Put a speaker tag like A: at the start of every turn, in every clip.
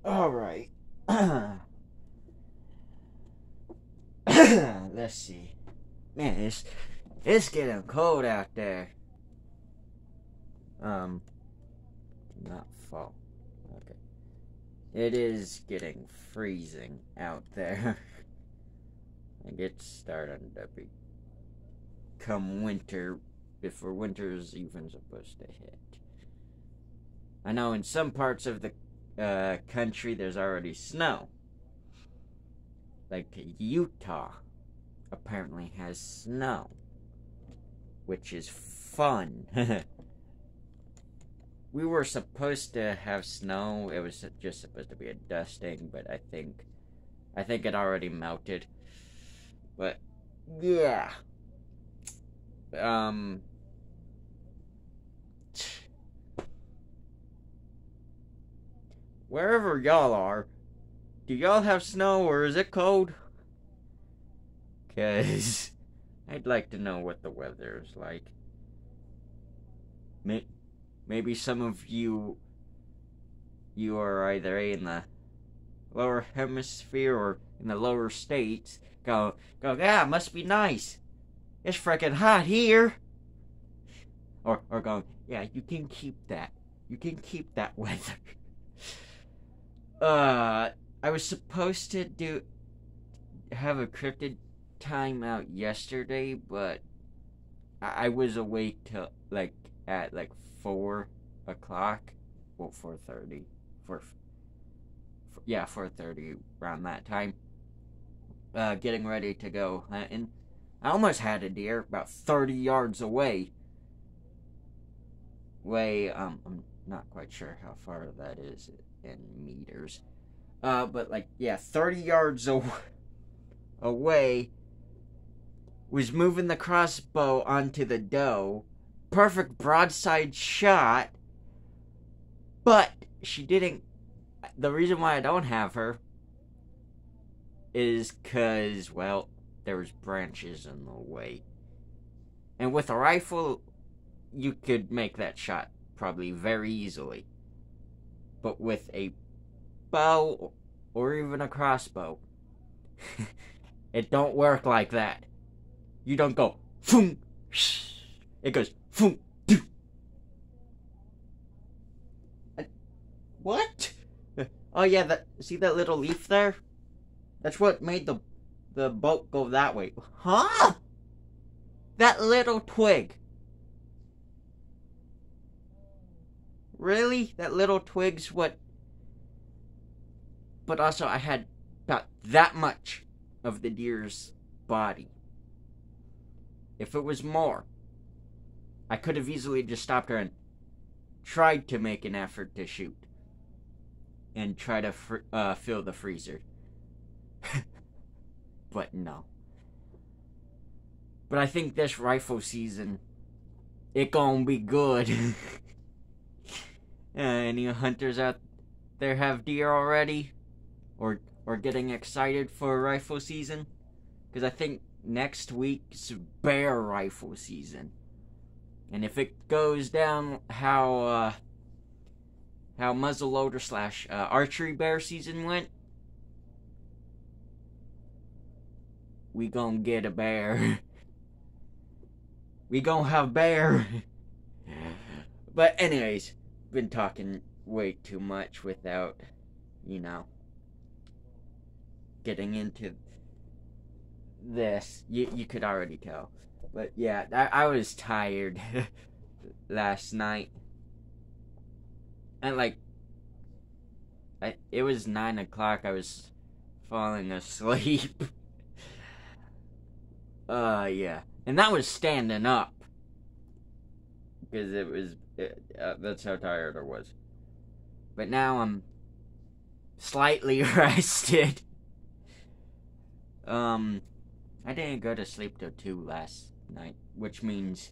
A: Alright. Let's see. Man, it's getting cold out there. Not fall. Okay. It is getting freezing out there. And it's starting to become winter before winter is even supposed to hit. I know in some parts of the country there's already snow. Like Utah apparently has snow, which is fun. We were supposed to have snow. It was just supposed to be a dusting, but I think it already melted. But yeah. Wherever y'all are, do y'all have snow or is it cold? 'Cause I'd like to know what the weather is like. Maybe some of you are either in the lower hemisphere or in the lower states. Go, yeah, it must be nice. It's freaking hot here. Or going, yeah, you can keep that. You can keep that weather. I was supposed to have a Cryptid time out yesterday, but I was awake till at 4 o'clock. Well, 4:30. 4:30 around that time. Getting ready to go hunting. I almost had a deer about 30 yards away. I'm not quite sure how far that is in meters. But 30 yards away, was moving the crossbow onto the doe. Perfect broadside shot. But she didn't. The reason why I don't have her is because, well, there was branches in the way. And with a rifle, you could make that shot probably very easily. But with a bow or even a crossbow, it don't work like that. You don't go foom. It goes foom. What? Oh yeah, see that little leaf there? That's what made the boat go that way. Huh? That little twig. Really? That little twig's what? But also I had about that much of the deer's body. If it was more, I could have easily just stopped her and tried to make an effort to shoot. And try to fill the freezer. But no. But I think this rifle season, it gonna be good. Any hunters out there have deer already? Or getting excited for rifle season? Because I think next week's bear rifle season. And if it goes down how muzzleloader / archery bear season went, we gonna get a bear. We gonna have bear. But anyways, been talking way too much without, getting into this. You could already tell. But yeah, I was tired last night. And it was 9 o'clock. I was falling asleep. Yeah. And that was standing up. Because that's how tired I was. But now I'm slightly rested. I didn't go to sleep till 2 last night. Which means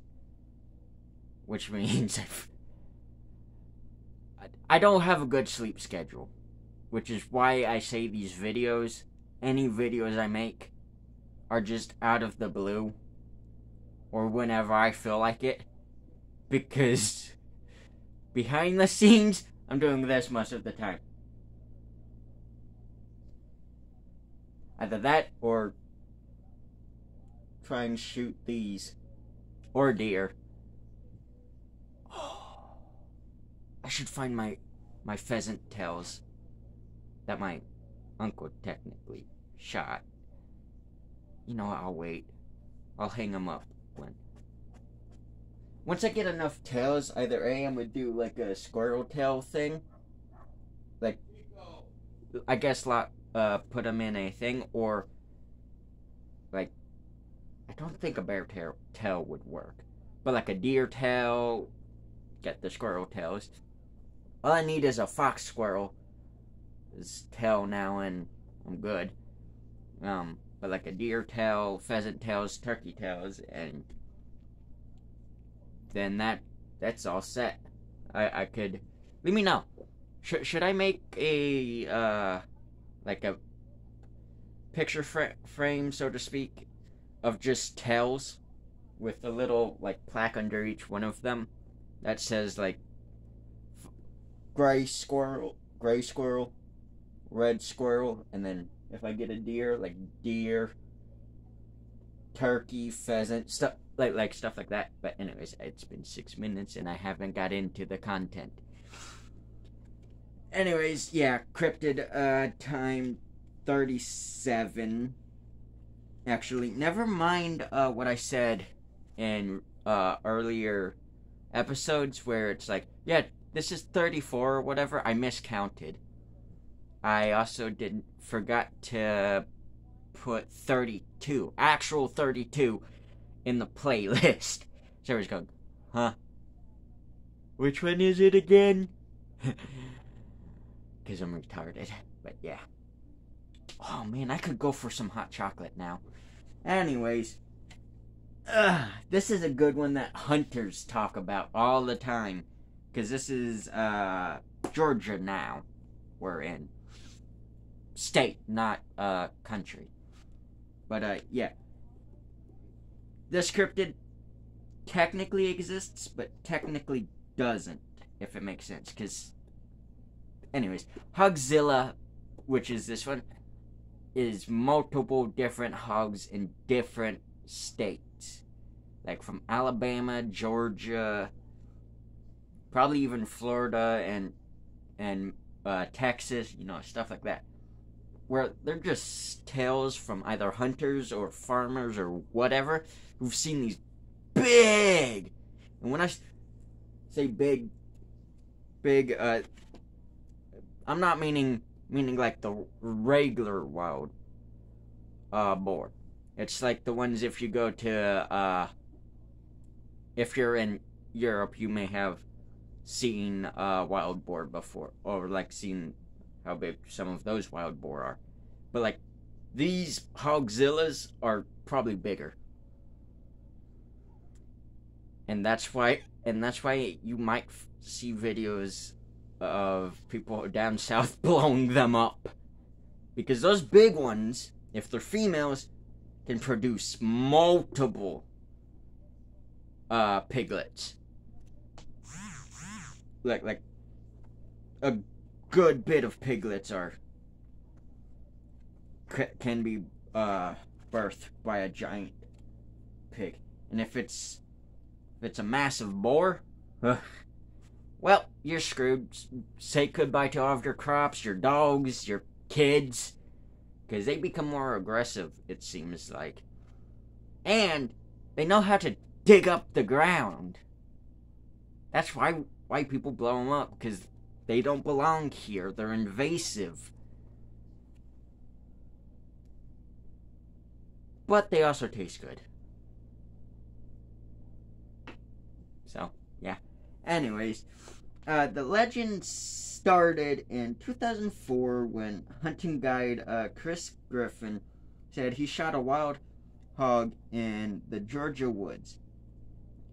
A: I don't have a good sleep schedule, which is why I say these videos, any videos I make, are just out of the blue, or whenever I feel like it, because behind the scenes, I'm doing this most of the time. Either that or try and shoot these. Or deer. Oh, I should find my pheasant tails that my uncle technically shot. You know what, I'll wait. I'll hang them up once I get enough tails. Either A, I'm gonna do like a squirrel tail thing, like I guess put them in a thing, or like I don't think a bear tail would work, but like a deer tail, get the squirrel tails. All I need is a fox squirrel tail now, and I'm good. But like a deer tail, pheasant tails, turkey tails, and then that's all set. I could, let me know. Should I make a like a picture frame, so to speak, of just tails with a little like plaque under each one of them that says like gray squirrel, red squirrel, and then if I get a deer, like deer, turkey, pheasant, stuff like stuff like that. But anyways, it's been 6 minutes and I haven't got into the content. Anyways, yeah, Cryptid, time 37. Actually, never mind what I said in earlier episodes where it's like, yeah, this is 34 or whatever. I miscounted. I also forgot to put 32, actual 32, in the playlist. So everyone's going, huh? Which one is it again? Because I'm retarded. But yeah. Oh man, I could go for some hot chocolate now. Anyways. This is a good one that hunters talk about all the time. Because this is Georgia now. We're in. State, not country. But yeah. This cryptid technically exists, but technically doesn't, if it makes sense. Because, anyways, hogzilla, which is this one, is multiple different hogs in different states. Like from Alabama, Georgia, probably even Florida and Texas, you know, stuff like that. Where they're just tales from either hunters or farmers or whatever who've seen these big, and when I say big, I'm not meaning like the regular wild boar. It's like the ones if you go to if you're in Europe, you may have seen wild boar before, or like seen how big some of those wild boar are. But like these hogzillas are probably bigger. And that's why you might see videos of people down south blowing them up. Because those big ones, if they're females, can produce multiple piglets. Like a good bit of piglets can be birthed by a giant pig. And if it's a massive boar, well, you're screwed. Say goodbye to all of your crops, your dogs, your kids, because they become more aggressive, it seems like. And they know how to dig up the ground. That's why people blow them up, because they don't belong here. They're invasive. But they also taste good. So, yeah. Anyways, the legend started in 2004 when hunting guide Chris Griffin said he shot a wild hog in the Georgia woods.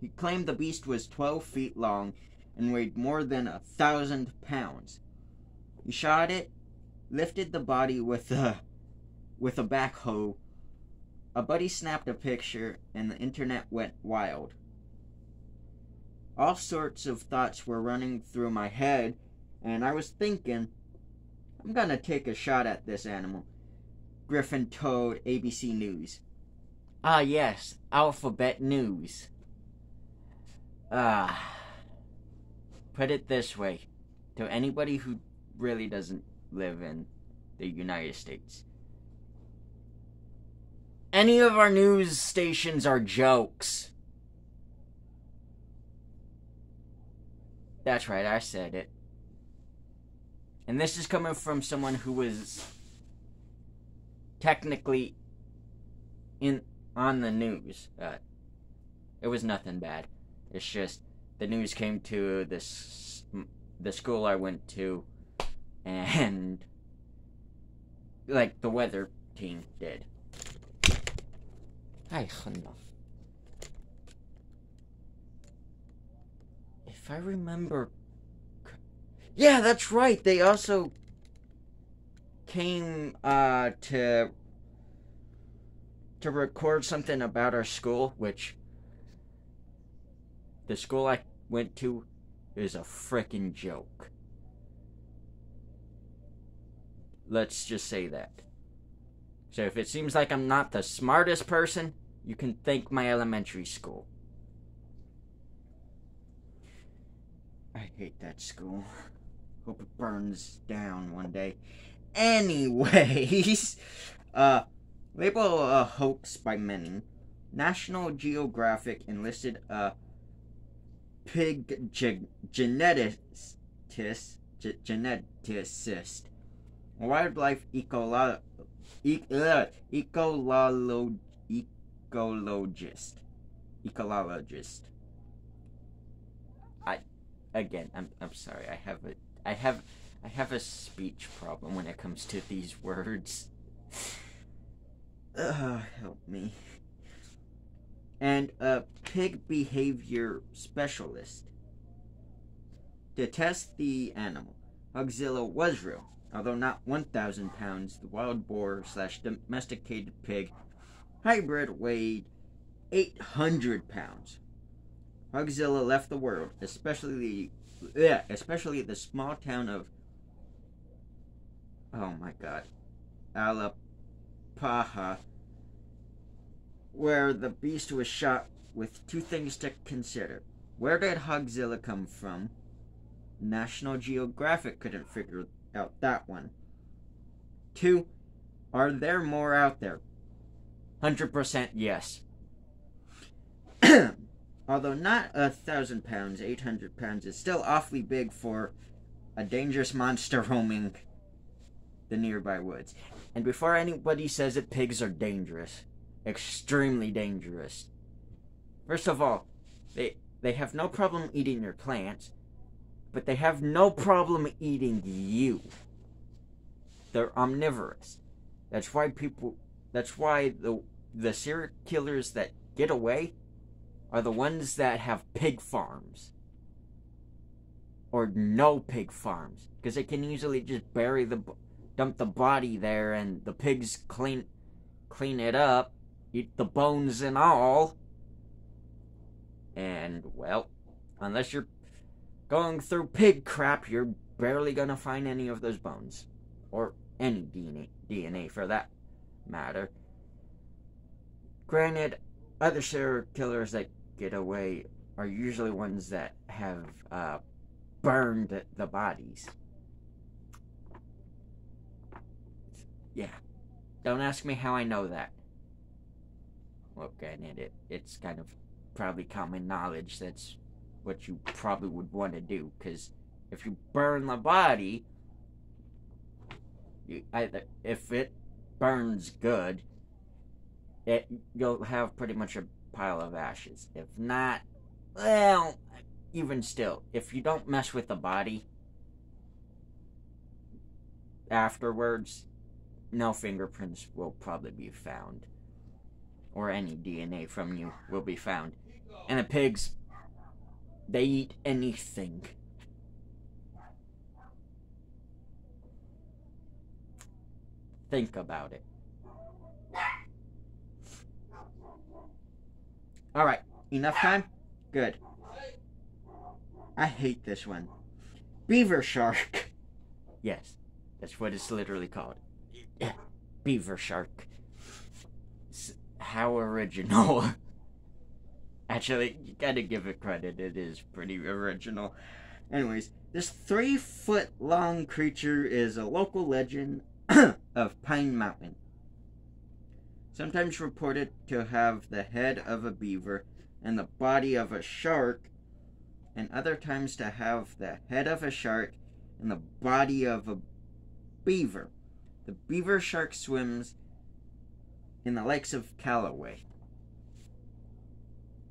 A: He claimed the beast was 12 feet long and weighed more than 1,000 pounds. He shot it, lifted the body with a backhoe. A buddy snapped a picture, and the internet went wild. All sorts of thoughts were running through my head, and I was thinking, I'm gonna take a shot at this animal. Griffin Toad, ABC News. Ah, yes, Alphabet News. Put it this way, to anybody who really doesn't live in the United States. Any of our news stations are jokes. That's right, I said it. And this is coming from someone who was technically on the news. It was nothing bad. It's just the news came to the school I went to, and like the weather team did. Enough. If I remember, yeah, that's right. They also came to record something about our school, which the school I went to is a frickin' joke. Let's just say that. So if it seems like I'm not the smartest person, you can thank my elementary school. I hate that school. Hope it burns down one day. Anyways, label a hoax by many. National Geographic enlisted a pig geneticist, a wildlife ecologist. I'm sorry. I have a speech problem when it comes to these words. Help me. And a pig behavior specialist to test the animal. Hogzilla was real. Although not 1,000 pounds, the wild boar / domesticated pig hybrid weighed 800 pounds. Hogzilla left the world, especially the small town of, oh my god, Alapaha, where the beast was shot, with two things to consider. Where did Hogzilla come from? National Geographic couldn't figure out that one. 2. Are there more out there? 100% yes. Although not 1,000 pounds, 800 pounds is still awfully big for a dangerous monster roaming the nearby woods. And before anybody says it, pigs are dangerous. Extremely dangerous. First of all, they have no problem eating your plants, but they have no problem eating you. They're omnivorous. That's why the serial killers that get away are the ones that have pig farms. Or no pig farms. Because they can easily just dump the body there, and the pigs clean it up, eat the bones and all. And, well, unless you're going through pig crap, you're barely gonna find any of those bones. Or any DNA for that matter. Granted, other serial killers that get away are usually ones that have burned the bodies. Yeah. Don't ask me how I know that. Well, granted, it's kind of probably common knowledge. That's what you probably would want to do, because if you burn the body, if it burns good, you'll have pretty much a pile of ashes. If not, well, even still, if you don't mess with the body afterwards, no fingerprints will probably be found, or any DNA from you will be found. And the pigs, they eat anything. Think about it. Alright, enough time? Good. I hate this one. Beavershark. Yes, that's what it's literally called. beaver shark. How original. Actually, you gotta give it credit, it is pretty original. Anyways, this 3-foot-long creature is a local legend of Pine Mountain. Sometimes reported to have the head of a beaver and the body of a shark, and other times to have the head of a shark and the body of a beaver. The beaver shark swims in the lakes of Callaway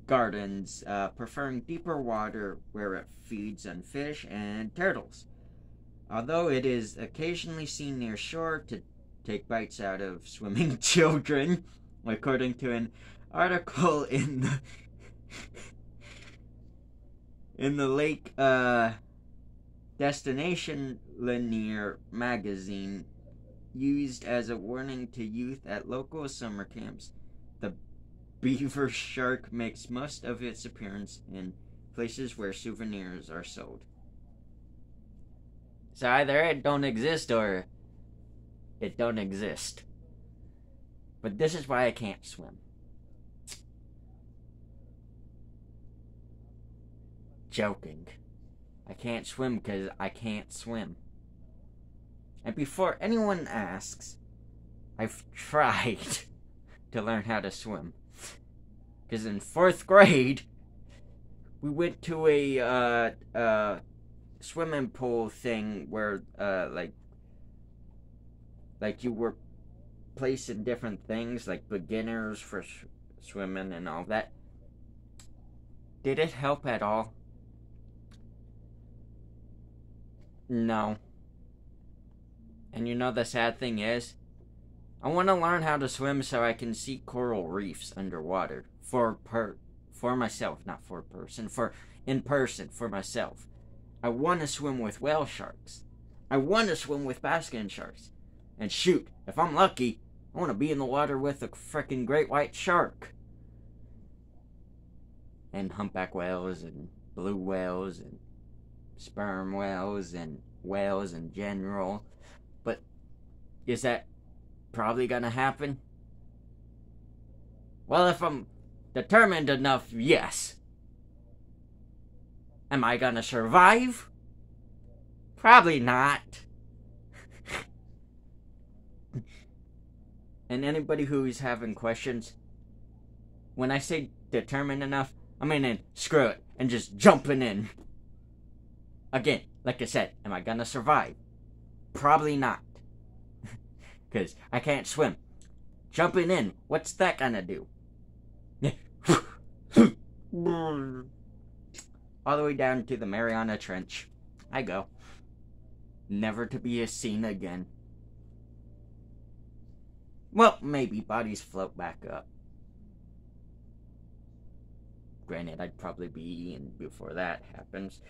A: Gardens, preferring deeper water where it feeds on fish and turtles. Although it is occasionally seen near shore to take bites out of swimming children, according to an article in the Lake Destination Lanier magazine, used as a warning to youth at local summer camps. The beaver shark makes most of its appearance in places where souvenirs are sold. So either it don't exist or it don't exist. But this is why I can't swim. Joking. I can't swim because I can't swim. And before anyone asks, I've tried to learn how to swim. Because in 4th grade, we went to a swimming pool thing where like you were placed in different things, like beginners for swimming and all that. Did it help at all? No. And you know the sad thing is, I want to learn how to swim so I can see coral reefs underwater for myself, not for a person, in person for myself. I want to swim with whale sharks. I want to swim with basking sharks. And shoot, if I'm lucky, I want to be in the water with a frickin' great white shark. And humpback whales and blue whales and sperm whales and whales in general. But is that probably gonna happen? Well, if I'm determined enough, yes. Am I gonna survive? Probably not. And anybody who's having questions, when I say determined enough, I mean screw it and just jumping in. Again, like I said, am I gonna survive? Probably not. Because I can't swim. Jumping in, what's that gonna do? All the way down to the Mariana Trench. I go. Never to be seen again. Well, maybe bodies float back up. Granted, I'd probably be in before that happens.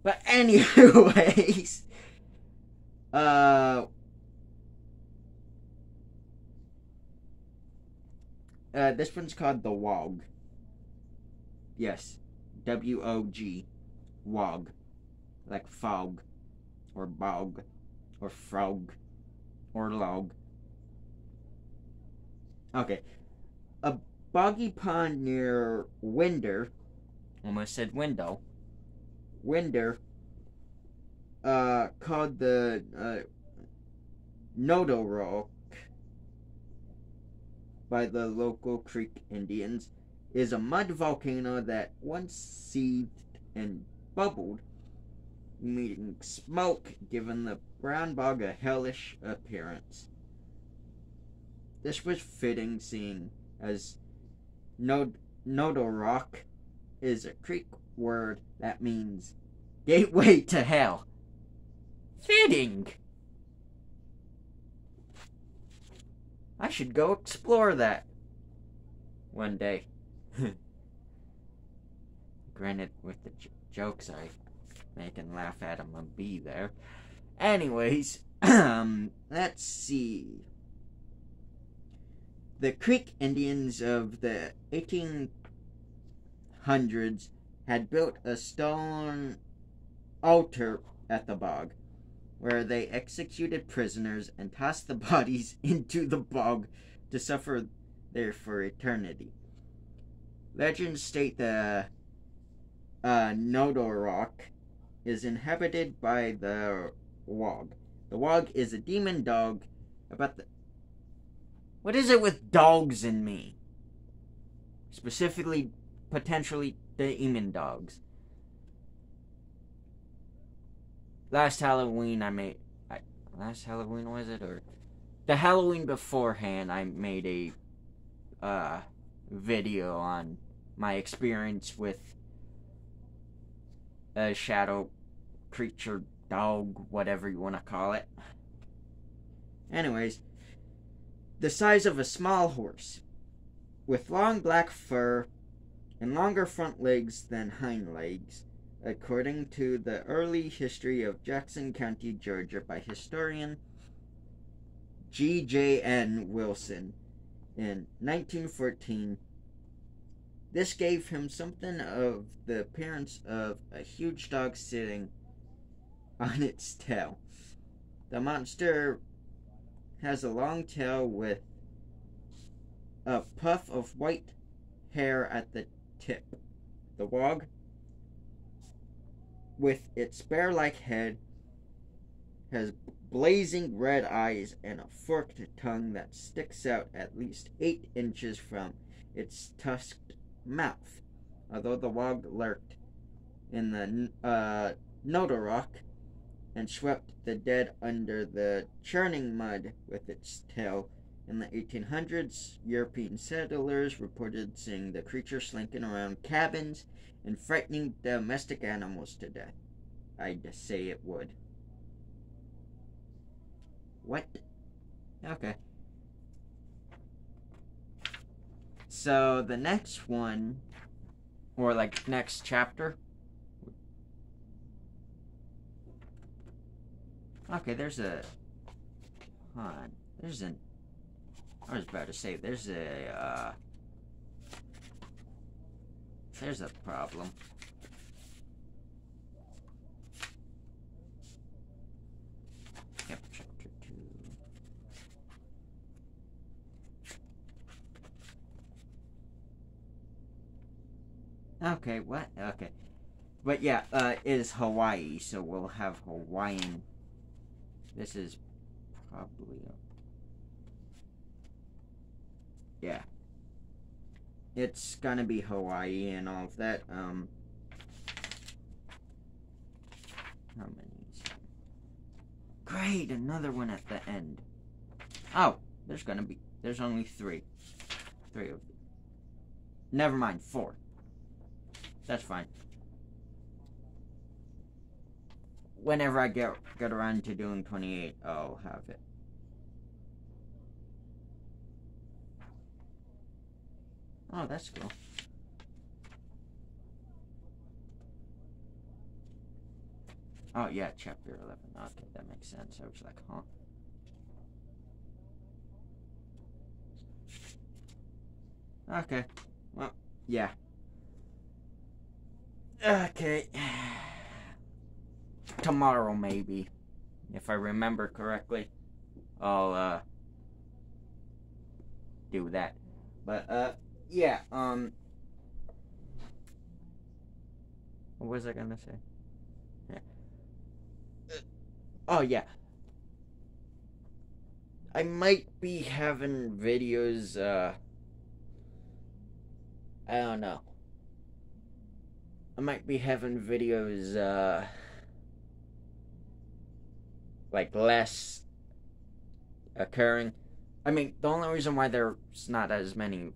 A: But anyways, this one's called the Wog. Yes, W-O-G, Wog, like fog, or bog, or frog, or log. Okay, a boggy pond near Winder, almost said window, Winder, called the Nodorock by the local Creek Indians, is a mud volcano that once seethed and bubbled, emitting smoke, giving the brown bog a hellish appearance. This was fitting, seeing as Nodorock is a Creek word that means gateway to hell. Fitting! I should go explore that one day. Granted, with the jokes I make and laugh at, I'm gonna be there. Anyways, let's see. The Creek Indians of the 1800s had built a stone altar at the bog, where they executed prisoners and tossed the bodies into the bog to suffer there for eternity. Legends state the Nodorok is inhabited by the Wog. The Wog is a demon dog about the... What is it with dogs and me? Specifically, potentially, demon dogs. Last Halloween last Halloween was it? Or the Halloween beforehand, I made a video on my experience with a shadow creature, dog, whatever you want to call it. Anyways, the size of a small horse, with long black fur and longer front legs than hind legs, according to the early history of Jackson County, Georgia, by historian G.J.N. Wilson in 1914. This gave him something of the appearance of a huge dog sitting on its tail. The monster has a long tail with a puff of white hair at the tip. The Wog, with its bear-like head, has blazing red eyes and a forked tongue that sticks out at least 8 inches from its tusked mouth. Although the Wog lurked in the Nodorok and swept the dead under the churning mud with its tail, in the 1800s, European settlers reported seeing the creature slinking around cabins and frightening domestic animals to death. I'd say it would. What? Okay. So the next one, or like next chapter. Okay, there's a... Hold on. There's an... I was about to say, there's a problem. Yep, chapter 2. Okay, what? Okay. But yeah, is Hawaii, so we'll have Hawaiian. This is probably yeah. It's gonna be Hawaii and all of that. How many? Great, another one at the end. Oh, there's only 3. 3 of them. Never mind, 4. That's fine. Whenever I get around to doing 28, I'll have it. Oh, that's cool. Oh, yeah, chapter 11. Okay, that makes sense. I was like, huh? Okay. Well, yeah. Okay. Tomorrow, maybe. If I remember correctly, I'll, do that. But, yeah, what was I gonna say? Yeah. Oh, yeah. I might be having videos, I don't know. I might be having videos, like, less occurring. I mean, the only reason why there's not as many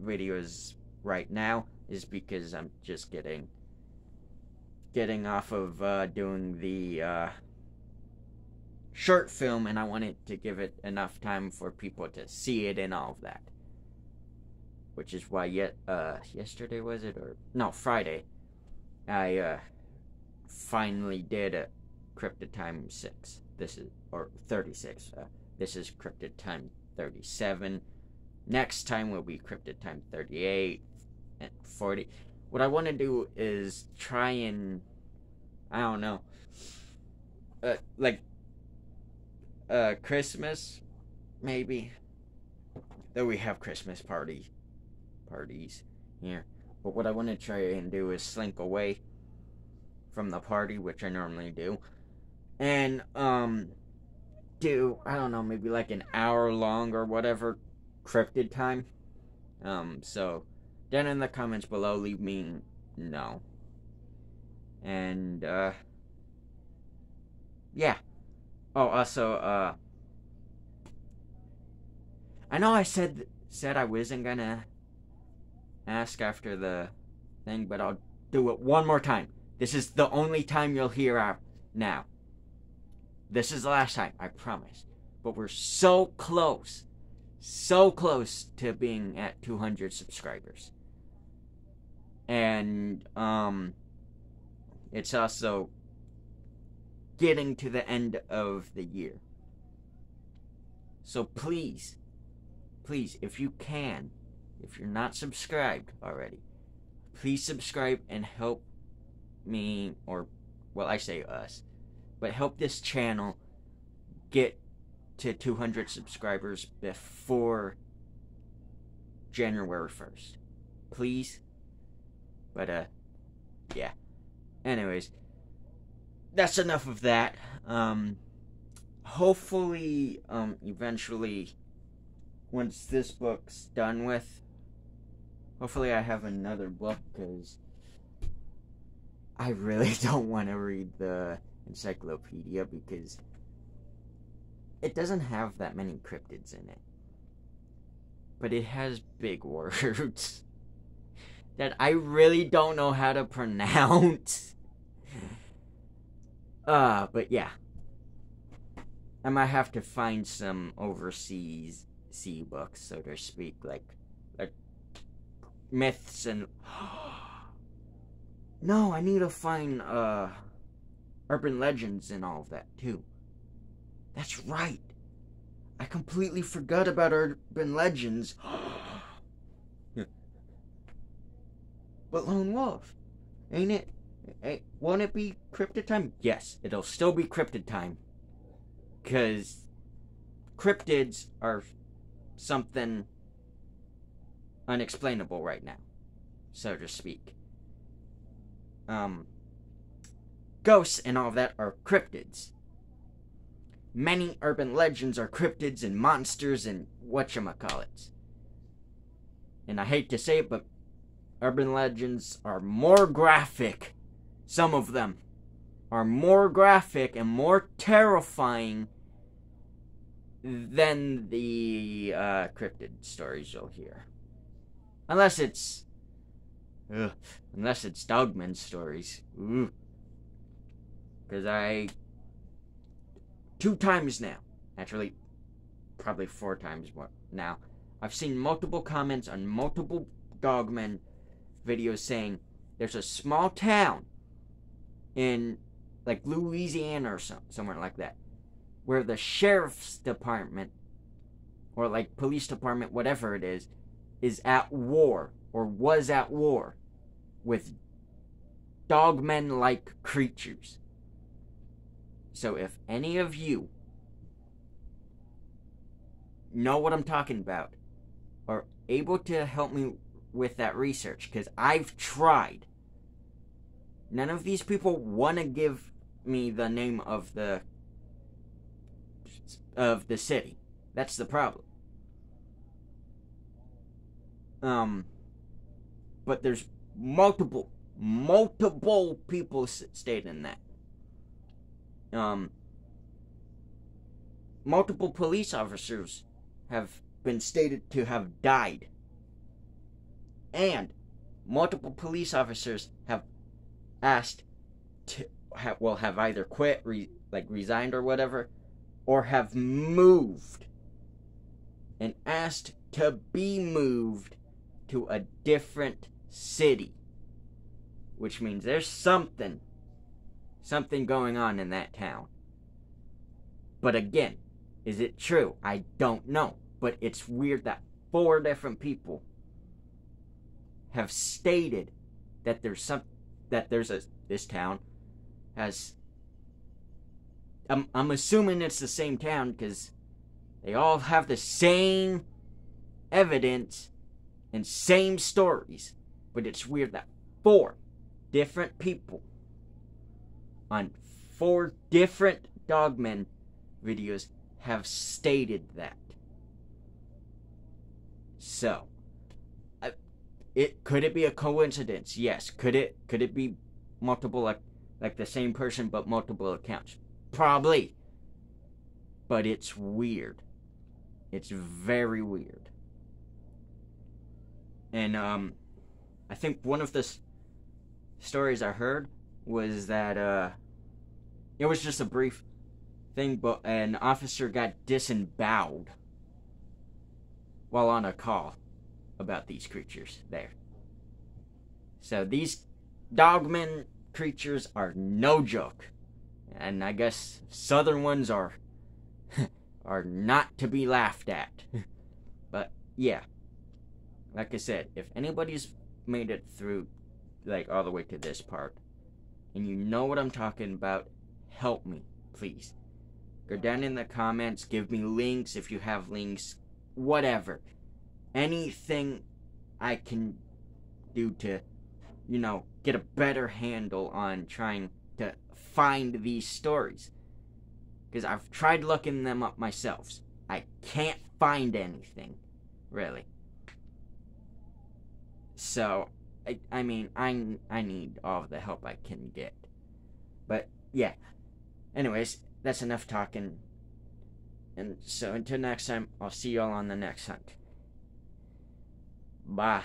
A: videos right now is because I'm just getting off of doing the short film, and I wanted to give it enough time for people to see it and all of that, which is why yesterday was it, or no, Friday, I finally did a Cryptid time 6. This is, or 36. This is Cryptid time 37. Next time will be Cryptid time 38 and 40. What I want to do is try and, I don't know, like, Christmas, maybe. Though we have Christmas parties here. But what I want to try and do is slink away from the party, which I normally do. And, do, I don't know, maybe like an hour long or whatever cryptid time. So, down in the comments below, leave me know. And, yeah. Oh, also, I know I said I wasn't gonna ask after the thing, but I'll do it one more time. This is the only time you'll hear now. This is the last time, I promise. But we're so close to being at 200 subscribers. And, it's also getting to the end of the year. So please, if you can, if you're not subscribed already, please subscribe and help me, or, well, I say us, but help this channel get to 200 subscribers before January 1st. Please. But, yeah. Anyways, that's enough of that. Hopefully, eventually, once this book's done with, hopefully I have another book, because I really don't want to read the encyclopedia, because it doesn't have that many cryptids in it. But it has big words that I really don't know how to pronounce. But yeah. I might have to find some overseas sea books, so to speak, like myths and... No, I need to find, urban legends and all of that, too. That's right. I completely forgot about urban legends. But Lone Wolf, ain't it? Won't it be cryptid time? Yes, it'll still be cryptid time. Because cryptids are something unexplainable right now, so to speak. Ghosts and all of that are cryptids. Many urban legends are cryptids and monsters and whatchamacallits. And I hate to say it, but urban legends are more graphic. Some of them are more graphic and more terrifying than the cryptid stories you'll hear. Unless it's Dogman stories. Ooh. Because 2 times now, actually probably 4 times more now, I've seen multiple comments on multiple Dogman videos saying there's a small town in like Louisiana or somewhere like that, where the sheriff's department or like police department, whatever it is at war or was at war with dogmen-like creatures. So if any of you know what I'm talking about, or able to help me with that research, because I've tried. None of these people want to give me the name of the city. That's the problem. But there's multiple people stating that. Multiple police officers have been stated to have died. And multiple police officers have asked to have either quit, resigned or whatever, or have moved and asked to be moved to a different city, which means there's something going on in that town. But again, is it true? I don't know. But it's weird that 4 different people have stated that this town has I'm assuming it's the same town because they all have the same evidence and same stories. But it's weird that 4 different people on 4 different dogmen videos have stated that. So, could it be a coincidence? Yes. Could it be multiple, like the same person but multiple accounts? Probably. But it's weird. It's very weird. And I think one of the stories I heard was that it was just a brief thing, but an officer got disemboweled while on a call about these creatures there. So these dogmen creatures are no joke. And I guess southern ones are not to be laughed at. But yeah, like I said, if anybody's made it through like all the way to this part and you know what I'm talking about, help me, please. Go down in the comments, give me links if you have links, whatever. Anything I can do to, get a better handle on trying to find these stories. Because I've tried looking them up myself. I can't find anything, really. So, I mean, I need all the help I can get. But, yeah. Anyways, that's enough talking. And so, until next time, I'll see y'all on the next hunt. Bye.